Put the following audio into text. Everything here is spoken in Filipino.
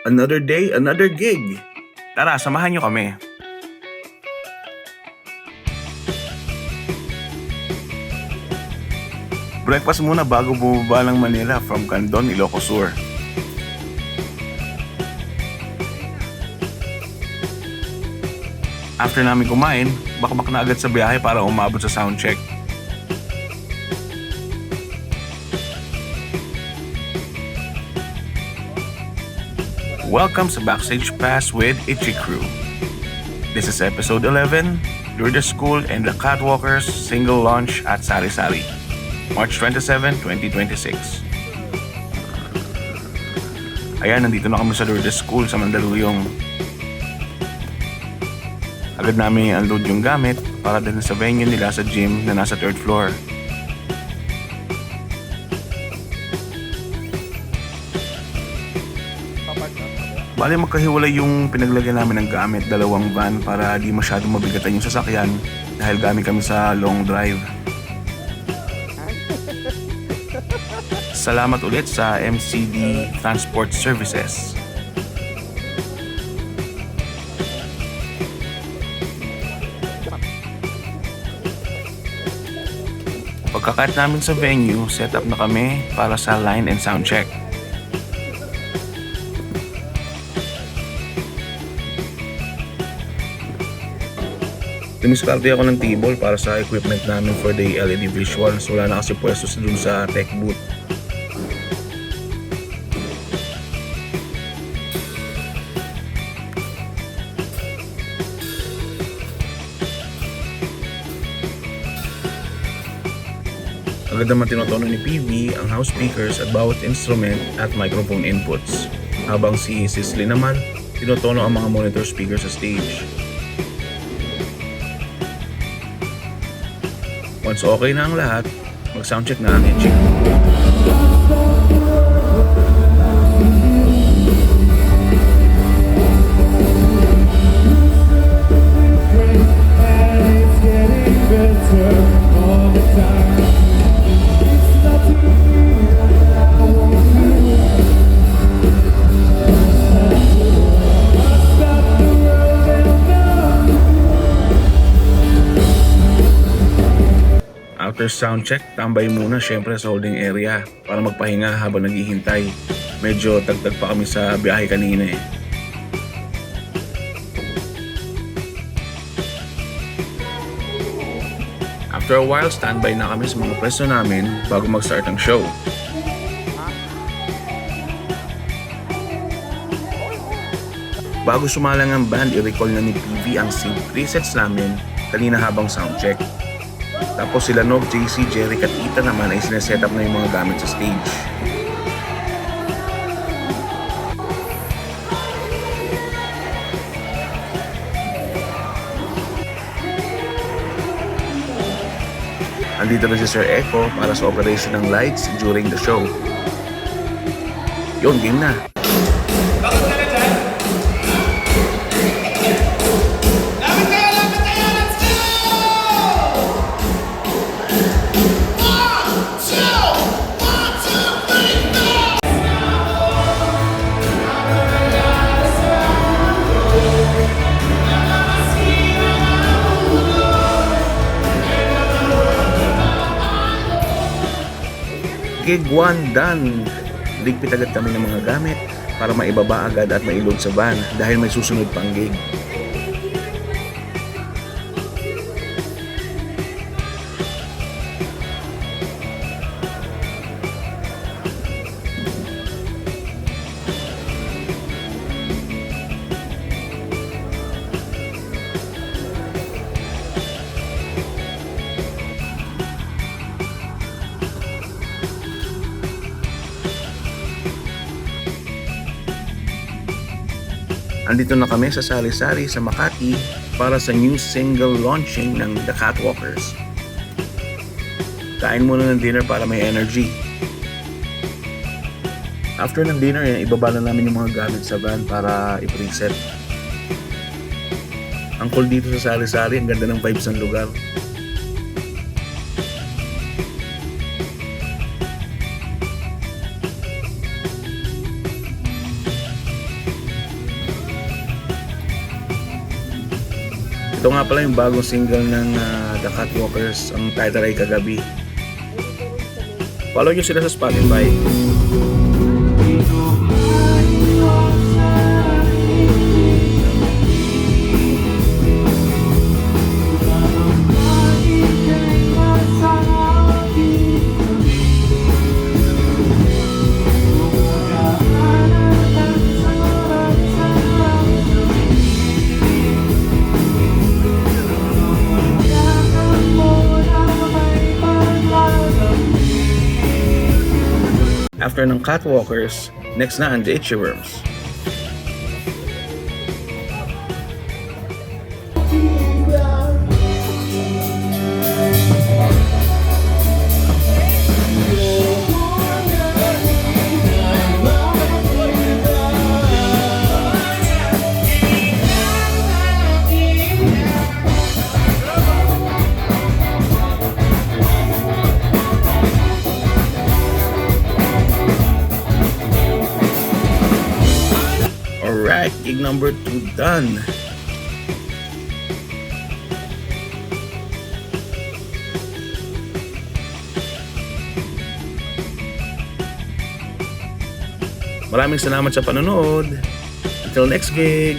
Another day, another gig. Tara, samahan niyo kami. Breakfast muna bago bumaba ng Manila from Candon, Ilocos Sur. After namin kumain, bakbak na agad sa biyahe para umabot sa soundcheck. Welcome sa Backstage Pass with Itchy Crew. This is episode 11, Lourdes School and the Catwalkers single launch at Sari Sari, March 27, 2026. Ayan, nandito na kami sa Lourdes School sa Mandaluyong. Agad namin i-unload yung gamit para din sa venue nila sa gym na nasa 3rd floor. Bali magkahiwalay yung pinaglagyan namin ng gamit, dalawang van para di masyadong mabigatan yung sasakyan dahil galing kami sa long drive. Salamat ulit sa MCD Transport Services. Pagkakat namin sa venue, set up na kami para sa line and sound check. Dumiskarte ako ng table para sa equipment namin for the LED visuals. Wala na kasi pwesto dun sa tech booth. Agad naman tinotono ni PV ang house speakers at bawat instrument at microphone inputs. Habang si Sisley naman, tinotono ang mga monitor speakers sa stage. Once okay na ang lahat, mag-soundcheck na ang Itchy. After sound check, tambay muna syempre sa holding area para magpahinga habang naghihintay. Medyo tagtag pa kami sa biyahe kanina eh. After a while, standby na kami sa mga pwesto namin bago mag-start ang show. Bago sumalang ang band, i-recall na ni PV ang sync presets namin kanina habang soundcheck. Tapos sila Nog, JC, Jeric at Ita naman ay sineset up na yung mga gamit sa stage. Andito na si Sir Echo para sa operation ng lights during the show. Yun, game na! Gig 1 done! Ligpit agad kami ng mga gamit para maibaba agad at mailod sa van dahil may susunod pang gig. Andito na kami sa Sari Sari sa Makati para sa new single launching ng The Catwalkers. Kain muna ng dinner para may energy. After ng dinner, ibaba na namin yung mga gamit sa van para i-preset. Ang cool dito sa Sari Sari, ang ganda ng vibes ng lugar. Ito nga pala yung bagong single ng The Catwalkers. Ang title ay Kagabi. Follow nyo sila sa Spotify. After ng Catwalkers, next na ang The Itchy Worms. Alright, gig number 2 done. Maraming salamat sa panonood. Until next gig.